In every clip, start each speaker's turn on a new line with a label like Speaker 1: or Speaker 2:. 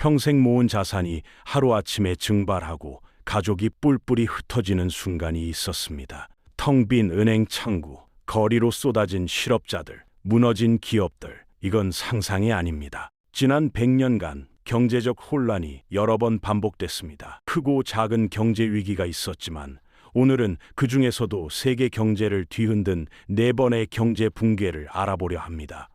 Speaker 1: 평생 모은 자산이 하루아침에 증발하고 가족이 뿔뿔이 흩어지는 순간이 있었습니다. 텅 빈 은행 창구, 거리로 쏟아진 실업자들, 무너진 기업들, 이건 상상이 아닙니다. 지난 100년간 경제적 혼란이 여러 번 반복됐습니다. 크고 작은 경제 위기가 있었지만 오늘은 그 중에서도 세계 경제를 뒤흔든 4번의 경제 붕괴를 알아보려 합니다.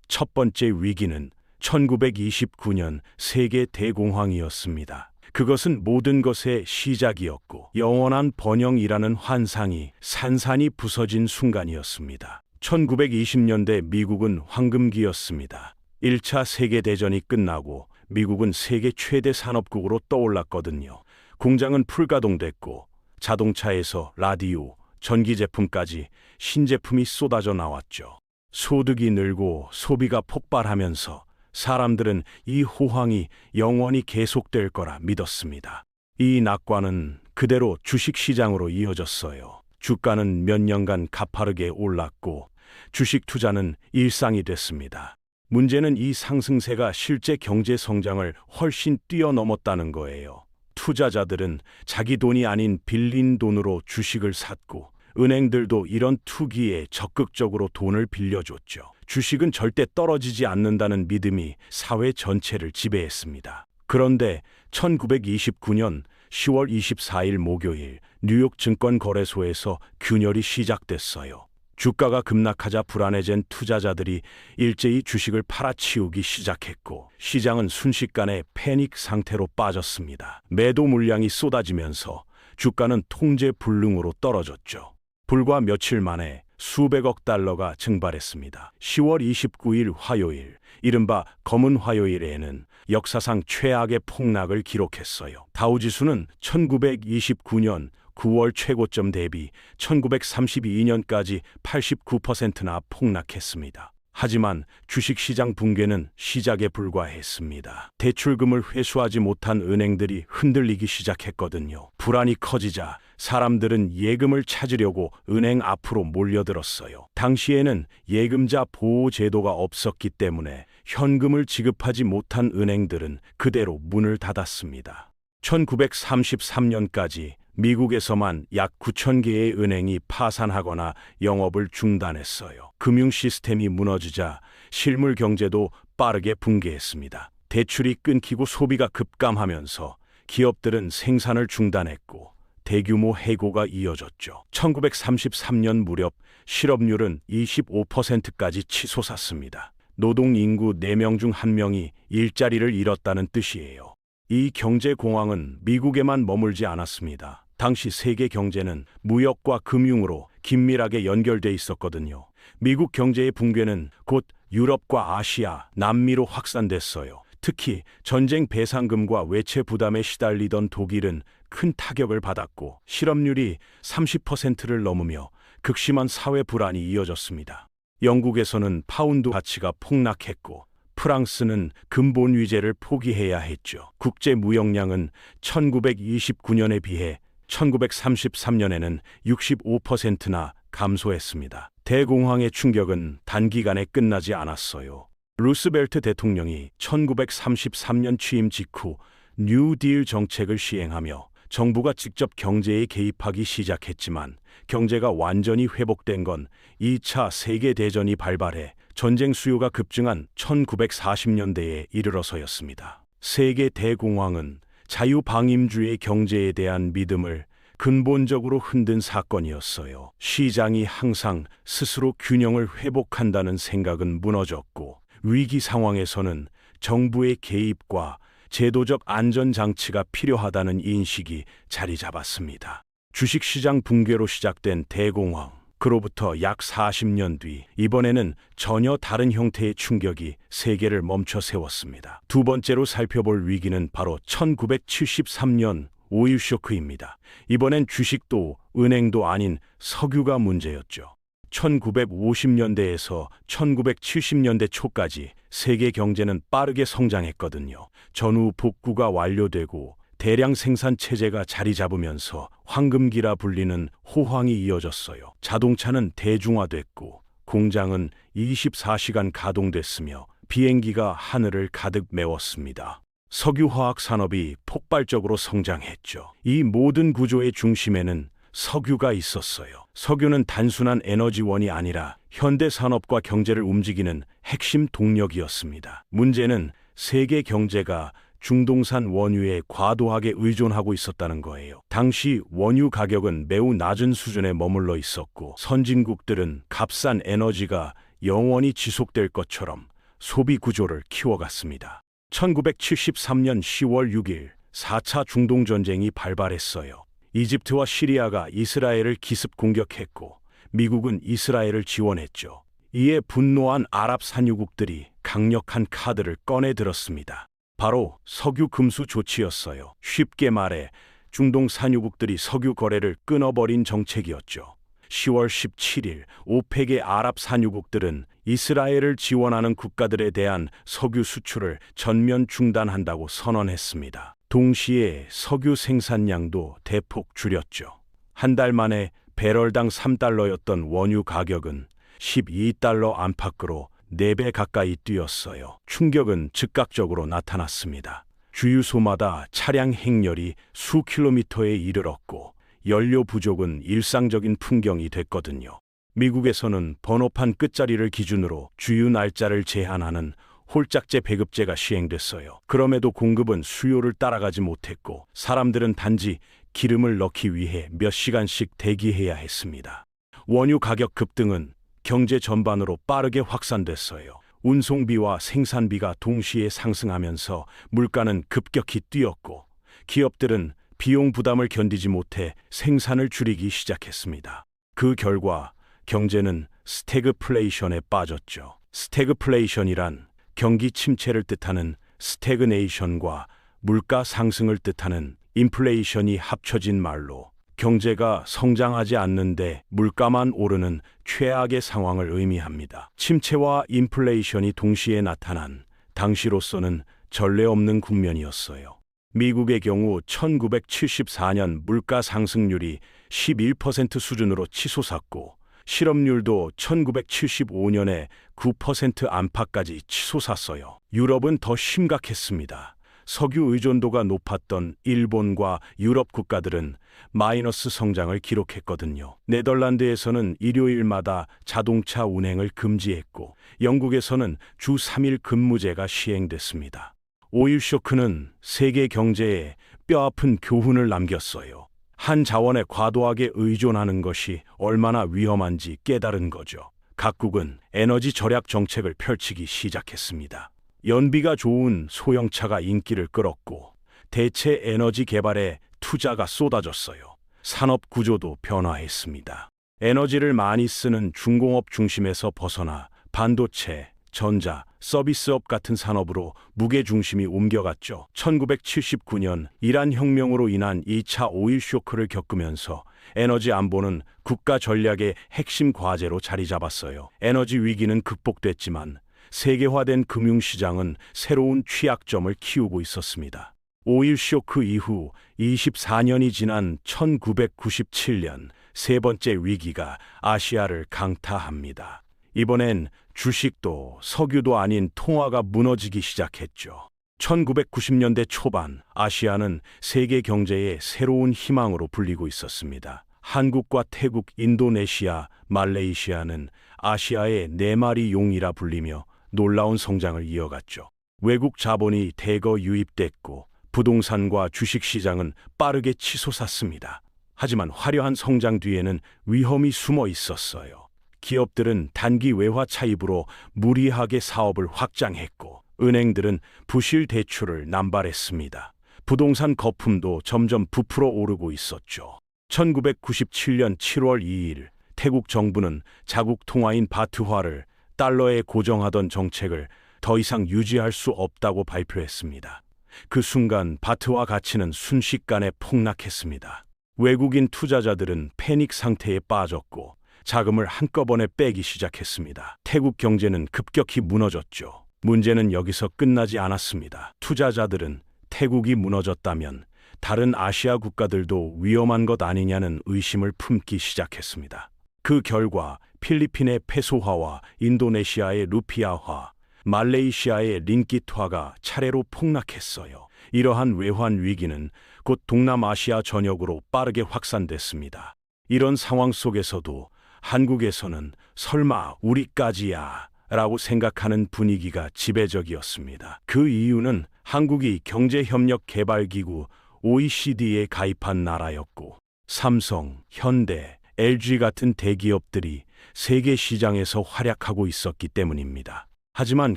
Speaker 1: 첫 번째 위기는 1929년 세계 대공황이었습니다. 그것은 모든 것의 시작이었고 영원한 번영이라는 환상이 산산이 부서진 순간이었습니다. 1920년대 미국은 황금기였습니다. 1차 세계대전이 끝나고 미국은 세계 최대 산업국으로 떠올랐거든요. 공장은 풀가동됐고 자동차에서 라디오, 전기제품까지 신제품이 쏟아져 나왔죠. 소득이 늘고 소비가 폭발하면서 사람들은 이 호황이 영원히 계속될 거라 믿었습니다. 이 낙관은 그대로 주식시장으로 이어졌어요. 주가는 몇 년간 가파르게 올랐고 주식 투자는 일상이 됐습니다. 문제는 이 상승세가 실제 경제 성장을 훨씬 뛰어넘었다는 거예요. 투자자들은 자기 돈이 아닌 빌린 돈으로 주식을 샀고 은행들도 이런 투기에 적극적으로 돈을 빌려줬죠. 주식은 절대 떨어지지 않는다는 믿음이 사회 전체를 지배했습니다. 그런데 1929년 10월 24일 목요일 뉴욕 증권거래소에서 균열이 시작됐어요. 주가가 급락하자 불안해진 투자자들이 일제히 주식을 팔아치우기 시작했고 시장은 순식간에 패닉 상태로 빠졌습니다. 매도 물량이 쏟아지면서 주가는 통제 불능으로 떨어졌죠. 불과 며칠 만에 수백억 달러가 증발했습니다. 10월 29일 화요일, 이른바 검은 화요일에는 역사상 최악의 폭락을 기록했어요. 다우지수는 1929년 9월 최고점 대비 1932년까지 89%나 폭락했습니다. 하지만 주식시장 붕괴는 시작에 불과했습니다. 대출금을 회수하지 못한 은행들이 흔들리기 시작했거든요. 불안이 커지자 사람들은 예금을 찾으려고 은행 앞으로 몰려들었어요. 당시에는 예금자 보호 제도가 없었기 때문에 현금을 지급하지 못한 은행들은 그대로 문을 닫았습니다. 1933년까지 미국에서만 약 9천 개의 은행이 파산하거나 영업을 중단했어요. 금융 시스템이 무너지자 실물 경제도 빠르게 붕괴했습니다. 대출이 끊기고 소비가 급감하면서 기업들은 생산을 중단했고 대규모 해고가 이어졌죠. 1933년 무렵 실업률은 25%까지 치솟았습니다. 노동인구 4명 중 1명이 일자리를 잃었다는 뜻이에요. 이 경제 공황은 미국에만 머물지 않았습니다. 당시 세계 경제는 무역과 금융으로 긴밀하게 연결돼 있었거든요. 미국 경제의 붕괴는 곧 유럽과 아시아, 남미로 확산됐어요. 특히 전쟁 배상금과 외채 부담에 시달리던 독일은 큰 타격을 받았고 실업률이 30%를 넘으며 극심한 사회 불안이 이어졌습니다. 영국에서는 파운드 가치가 폭락했고 프랑스는 근본 위제를 포기해야 했죠. 국제 무역량은 1929년에 비해 1933년에는 65%나 감소했습니다. 대공황의 충격은 단기간에 끝나지 않았어요. 루스벨트 대통령이 1933년 취임 직후 뉴딜 정책을 시행하며 정부가 직접 경제에 개입하기 시작했지만 경제가 완전히 회복된 건 2차 세계대전이 발발해 전쟁 수요가 급증한 1940년대에 이르러서였습니다. 세계 대공황은 자유방임주의 경제에 대한 믿음을 근본적으로 흔든 사건이었어요. 시장이 항상 스스로 균형을 회복한다는 생각은 무너졌고 위기 상황에서는 정부의 개입과 제도적 안전장치가 필요하다는 인식이 자리 잡았습니다. 주식시장 붕괴로 시작된 대공황, 그로부터 약 40년 뒤 이번에는 전혀 다른 형태의 충격이 세계를 멈춰 세웠습니다. 두 번째로 살펴볼 위기는 바로 1973년 오일 쇼크입니다. 이번엔 주식도 은행도 아닌 석유가 문제였죠. 1950년대에서 1970년대 초까지 세계 경제는 빠르게 성장했거든요. 전후 복구가 완료되고 대량 생산 체제가 자리 잡으면서 황금기라 불리는 호황이 이어졌어요. 자동차는 대중화됐고 공장은 24시간 가동됐으며 비행기가 하늘을 가득 메웠습니다. 석유화학 산업이 폭발적으로 성장했죠. 이 모든 구조의 중심에는 석유가 있었어요. 석유는 단순한 에너지원이 아니라 현대 산업과 경제를 움직이는 핵심 동력이었습니다. 문제는 세계 경제가 중동산 원유에 과도하게 의존하고 있었다는 거예요. 당시 원유 가격은 매우 낮은 수준에 머물러 있었고, 선진국들은 값싼 에너지가 영원히 지속될 것처럼 소비 구조를 키워갔습니다. 1973년 10월 6일 4차 중동전쟁이 발발했어요. 이집트와 시리아가 이스라엘을 기습 공격했고, 미국은 이스라엘을 지원했죠. 이에 분노한 아랍 산유국들이 강력한 카드를 꺼내 들었습니다. 바로 석유 금수 조치였어요. 쉽게 말해 중동 산유국들이 석유 거래를 끊어버린 정책이었죠. 10월 17일 오펙의 아랍 산유국들은 이스라엘을 지원하는 국가들에 대한 석유 수출을 전면 중단한다고 선언했습니다. 동시에 석유 생산량도 대폭 줄였죠. 한 달 만에 배럴당 3달러였던 원유 가격은 12달러 안팎으로 4배 가까이 뛰었어요. 충격은 즉각적으로 나타났습니다. 주유소마다 차량 행렬이 수 킬로미터에 이르렀고, 연료 부족은 일상적인 풍경이 됐거든요. 미국에서는 번호판 끝자리를 기준으로 주유 날짜를 제한하는 홀짝제 배급제가 시행됐어요. 그럼에도 공급은 수요를 따라가지 못했고, 사람들은 단지 기름을 넣기 위해 몇 시간씩 대기해야 했습니다. 원유 가격 급등은 경제 전반으로 빠르게 확산됐어요. 운송비와 생산비가 동시에 상승하면서 물가는 급격히 뛰었고, 기업들은 비용 부담을 견디지 못해 생산을 줄이기 시작했습니다. 그 결과 경제는 스태그플레이션에 빠졌죠. 스태그플레이션이란 경기 침체를 뜻하는 스태그네이션과 물가 상승을 뜻하는 인플레이션이 합쳐진 말로, 경제가 성장하지 않는데 물가만 오르는 최악의 상황을 의미합니다. 침체와 인플레이션이 동시에 나타난 당시로서는 전례 없는 국면이었어요. 미국의 경우 1974년 물가 상승률이 11% 수준으로 치솟았고, 실업률도 1975년에 9% 안팎까지 치솟았어요. 유럽은 더 심각했습니다. 석유 의존도가 높았던 일본과 유럽 국가들은 마이너스 성장을 기록했거든요. 네덜란드에서는 일요일마다 자동차 운행을 금지했고, 영국에서는 주 3일 근무제가 시행됐습니다. 오일 쇼크는 세계 경제에 뼈아픈 교훈을 남겼어요. 한 자원에 과도하게 의존하는 것이 얼마나 위험한지 깨달은 거죠. 각국은 에너지 절약 정책을 펼치기 시작했습니다. 연비가 좋은 소형차가 인기를 끌었고, 대체 에너지 개발에 투자가 쏟아졌어요. 산업 구조도 변화했습니다. 에너지를 많이 쓰는 중공업 중심에서 벗어나 반도체, 전자, 서비스업 같은 산업으로 무게 중심이 옮겨갔죠. 1979년 이란 혁명으로 인한 2차 오일 쇼크를 겪으면서 에너지 안보는 국가 전략의 핵심 과제로 자리 잡았어요. 에너지 위기는 극복됐지만 세계화된 금융시장은 새로운 취약점을 키우고 있었습니다. 오일 쇼크 이후 24년이 지난 1997년 세 번째 위기가 아시아를 강타합니다. 이번엔 주식도 석유도 아닌 통화가 무너지기 시작했죠. 1990년대 초반 아시아는 세계 경제의 새로운 희망으로 불리고 있었습니다. 한국과 태국, 인도네시아, 말레이시아는 아시아의 네 마리 용이라 불리며 놀라운 성장을 이어갔죠. 외국 자본이 대거 유입됐고, 부동산과 주식시장은 빠르게 치솟았습니다. 하지만 화려한 성장 뒤에는 위험이 숨어 있었어요. 기업들은 단기 외화 차입으로 무리하게 사업을 확장했고, 은행들은 부실 대출을 남발했습니다. 부동산 거품도 점점 부풀어 오르고 있었죠. 1997년 7월 2일 태국 정부는 자국 통화인 바트화를 달러에 고정하던 정책을 더 이상 유지할 수 없다고 발표했습니다. 그 순간 바트화 가치는 순식간에 폭락했습니다. 외국인 투자자들은 패닉 상태에 빠졌고, 자금을 한꺼번에 빼기 시작했습니다. 태국 경제는 급격히 무너졌죠. 문제는 여기서 끝나지 않았습니다. 투자자들은 태국이 무너졌다면 다른 아시아 국가들도 위험한 것 아니냐는 의심을 품기 시작했습니다. 그 결과 필리핀의 페소화와 인도네시아의 루피아화, 말레이시아의 린깃화가 차례로 폭락했어요. 이러한 외환 위기는 곧 동남아시아 전역으로 빠르게 확산됐습니다. 이런 상황 속에서도 한국에서는 설마 우리까지야 라고 생각하는 분위기가 지배적이었습니다. 그 이유는 한국이 경제협력개발기구 OECD에 가입한 나라였고, 삼성, 현대, LG 같은 대기업들이 세계 시장에서 활약하고 있었기 때문입니다. 하지만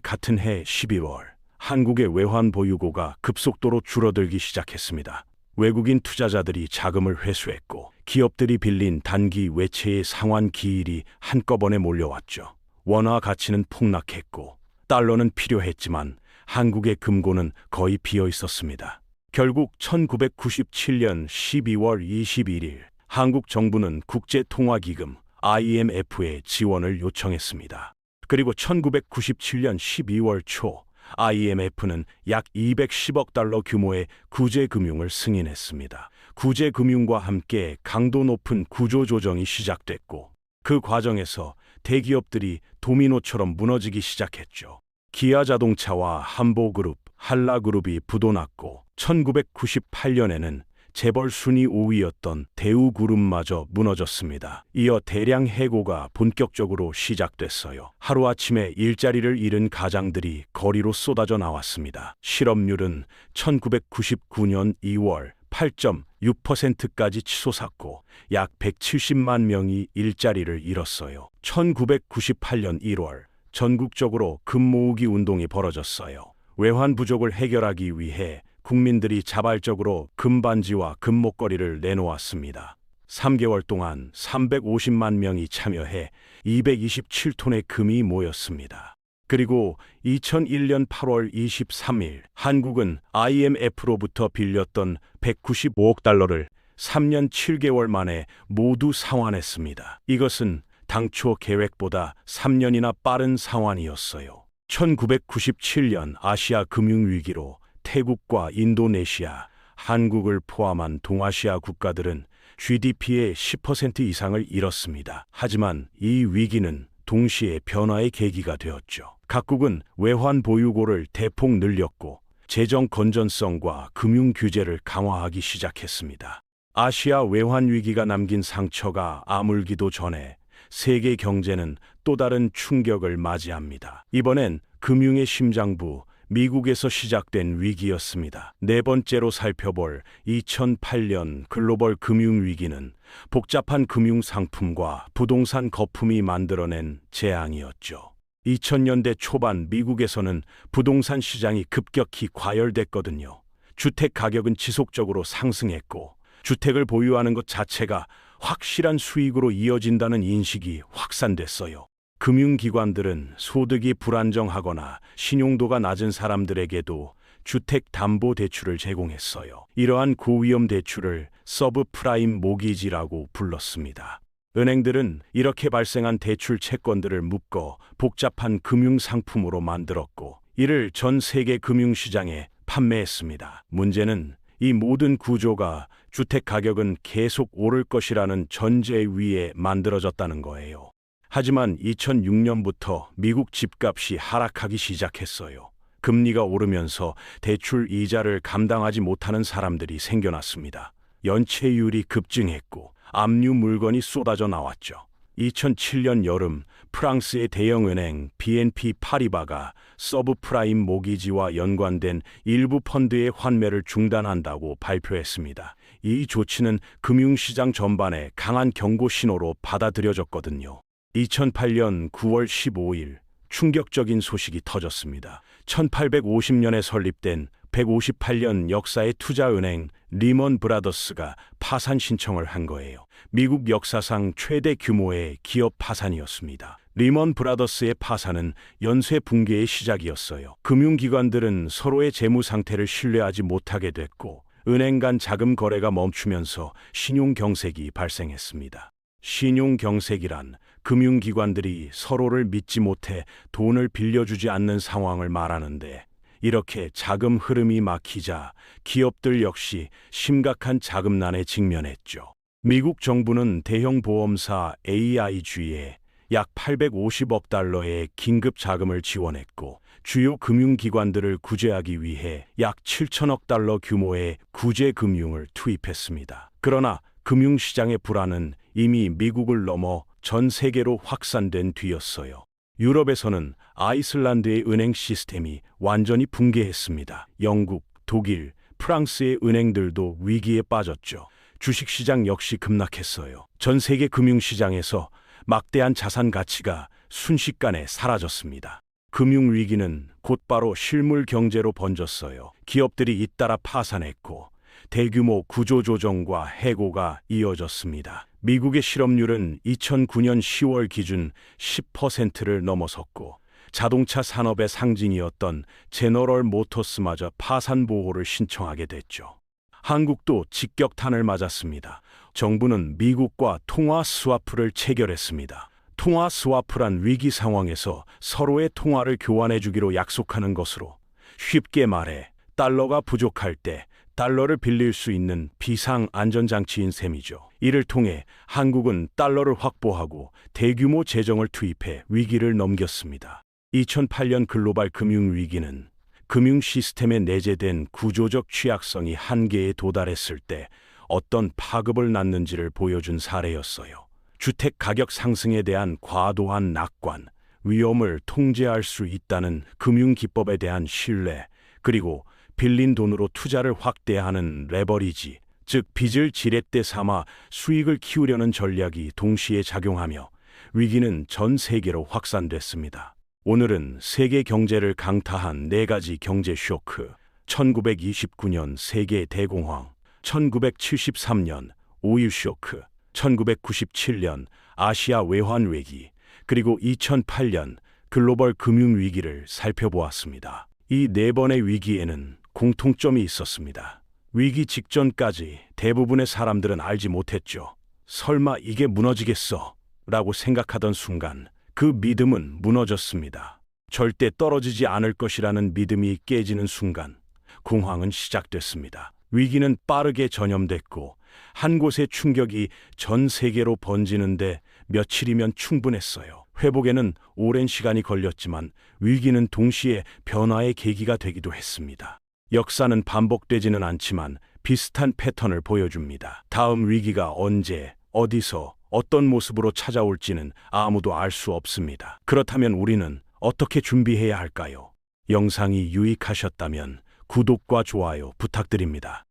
Speaker 1: 같은 해 11월, 한국의 외환 보유고가 급속도로 줄어들기 시작했습니다. 외국인 투자자들이 자금을 회수했고, 기업들이 빌린 단기 외채의 상환 기일이 한꺼번에 몰려왔죠. 원화 가치는 폭락했고, 달러는 필요했지만 한국의 금고는 거의 비어 있었습니다. 결국 1997년 12월 21일, 한국 정부는 국제통화기금 IMF에 지원을 요청했습니다. 그리고 1997년 12월 초, IMF는 약 210억 달러 규모의 구제금융을 승인했습니다. 구제금융과 함께 강도 높은 구조조정이 시작됐고, 그 과정에서 대기업들이 도미노처럼 무너지기 시작했죠. 기아자동차와 한보그룹, 한라그룹이 부도났고, 1998년에는 재벌 순위 5위였던 대우그룹마저 무너졌습니다. 이어 대량 해고가 본격적으로 시작됐어요. 하루아침에 일자리를 잃은 가장들이 거리로 쏟아져 나왔습니다. 실업률은 1999년 2월 8.6%까지 치솟았고 약 170만 명이 일자리를 잃었어요. 1998년 1월 전국적으로 금 모으기 운동이 벌어졌어요. 외환 부족을 해결하기 위해 국민들이 자발적으로 금반지와 금목걸이를 내놓았습니다. 3개월 동안 350만 명이 참여해 227톤의 금이 모였습니다. 그리고 2001년 8월 23일 한국은 IMF로부터 빌렸던 195억 달러를 3년 7개월 만에 모두 상환했습니다. 이것은 당초 계획보다 3년이나 빠른 상환이었어요. 1997년 아시아 금융위기로 태국과 인도네시아, 한국을 포함한 동아시아 국가들은 GDP의 10% 이상을 잃었습니다. 하지만 이 위기는 동시에 변화의 계기가 되었죠. 각국은 외환 보유고를 대폭 늘렸고 재정 건전성과 금융 규제를 강화하기 시작했습니다. 아시아 외환 위기가 남긴 상처가 아물기도 전에 세계 경제는 또 다른 충격을 맞이합니다. 이번엔 금융의 심장부 미국에서 시작된 위기였습니다. 네 번째로 살펴볼 2008년 글로벌 금융위기는 복잡한 금융상품과 부동산 거품이 만들어낸 재앙이었죠. 2000년대 초반 미국에서는 부동산 시장이 급격히 과열됐거든요. 주택 가격은 지속적으로 상승했고 주택을 보유하는 것 자체가 확실한 수익으로 이어진다는 인식이 확산됐어요. 금융기관들은 소득이 불안정하거나 신용도가 낮은 사람들에게도 주택담보대출을 제공했어요. 이러한 고위험 대출을 서브프라임 모기지라고 불렀습니다. 은행들은 이렇게 발생한 대출 채권들을 묶어 복잡한 금융상품으로 만들었고 이를 전 세계 금융시장에 판매했습니다. 문제는 이 모든 구조가 주택 가격은 계속 오를 것이라는 전제 위에 만들어졌다는 거예요. 하지만 2006년부터 미국 집값이 하락하기 시작했어요. 금리가 오르면서 대출 이자를 감당하지 못하는 사람들이 생겨났습니다. 연체율이 급증했고 압류 물건이 쏟아져 나왔죠. 2007년 여름 프랑스의 대형은행 BNP 파리바가 서브프라임 모기지와 연관된 일부 펀드의 환매를 중단한다고 발표했습니다. 이 조치는 금융시장 전반에 강한 경고 신호로 받아들여졌거든요. 2008년 9월 15일 충격적인 소식이 터졌습니다. 1850년에 설립된 158년 역사의 투자은행 리먼 브라더스가 파산 신청을 한 거예요. 미국 역사상 최대 규모의 기업 파산이었습니다. 리먼 브라더스의 파산은 연쇄 붕괴의 시작이었어요. 금융기관들은 서로의 재무 상태를 신뢰하지 못하게 됐고 은행 간 자금 거래가 멈추면서 신용경색이 발생했습니다. 신용경색이란 금융기관들이 서로를 믿지 못해 돈을 빌려주지 않는 상황을 말하는데 이렇게 자금 흐름이 막히자 기업들 역시 심각한 자금난에 직면했죠. 미국 정부는 대형 보험사 AIG에 약 850억 달러의 긴급 자금을 지원했고 주요 금융기관들을 구제하기 위해 약 7천억 달러 규모의 구제 금융을 투입했습니다. 그러나 금융시장의 불안은 이미 미국을 넘어 전 세계로 확산된 뒤였어요. 유럽에서는 아이슬란드의 은행 시스템이 완전히 붕괴했습니다. 영국, 독일, 프랑스의 은행들도 위기에 빠졌죠. 주식시장 역시 급락했어요. 전 세계 금융시장에서 막대한 자산 가치가 순식간에 사라졌습니다. 금융위기는 곧바로 실물 경제로 번졌어요. 기업들이 잇따라 파산했고 대규모 구조조정과 해고가 이어졌습니다. 미국의 실업률은 2009년 10월 기준 10%를 넘어섰고 자동차 산업의 상징이었던 제너럴 모터스마저 파산 보호를 신청하게 됐죠. 한국도 직격탄을 맞았습니다. 정부는 미국과 통화 스와프를 체결했습니다. 통화 스와프란 위기 상황에서 서로의 통화를 교환해 주기로 약속하는 것으로, 쉽게 말해 달러가 부족할 때 달러를 빌릴 수 있는 비상 안전장치인 셈이죠. 이를 통해 한국은 달러를 확보하고 대규모 재정을 투입해 위기를 넘겼습니다. 2008년 글로벌 금융위기는 금융 시스템에 내재된 구조적 취약성이 한계에 도달했을 때 어떤 파급을 낳는지를 보여준 사례였어요. 주택 가격 상승에 대한 과도한 낙관, 위험을 통제할 수 있다는 금융 기법에 대한 신뢰, 그리고 빌린 돈으로 투자를 확대하는 레버리지, 즉 빚을 지렛대 삼아 수익을 키우려는 전략이 동시에 작용하며 위기는 전 세계로 확산됐습니다. 오늘은 세계 경제를 강타한 네 가지 경제 쇼크, 1929년 세계 대공황, 1973년 오일 쇼크, 1997년 아시아 외환 위기, 그리고 2008년 글로벌 금융 위기를 살펴보았습니다. 이 네 번의 위기에는 공통점이 있었습니다. 위기 직전까지 대부분의 사람들은 알지 못했죠. 설마 이게 무너지겠어? 라고 생각하던 순간 그 믿음은 무너졌습니다. 절대 떨어지지 않을 것이라는 믿음이 깨지는 순간 공황은 시작됐습니다. 위기는 빠르게 전염됐고 한 곳의 충격이 전 세계로 번지는데 며칠이면 충분했어요. 회복에는 오랜 시간이 걸렸지만 위기는 동시에 변화의 계기가 되기도 했습니다. 역사는 반복되지는 않지만 비슷한 패턴을 보여줍니다. 다음 위기가 언제, 어디서, 어떤 모습으로 찾아올지는 아무도 알 수 없습니다. 그렇다면 우리는 어떻게 준비해야 할까요? 영상이 유익하셨다면 구독과 좋아요 부탁드립니다.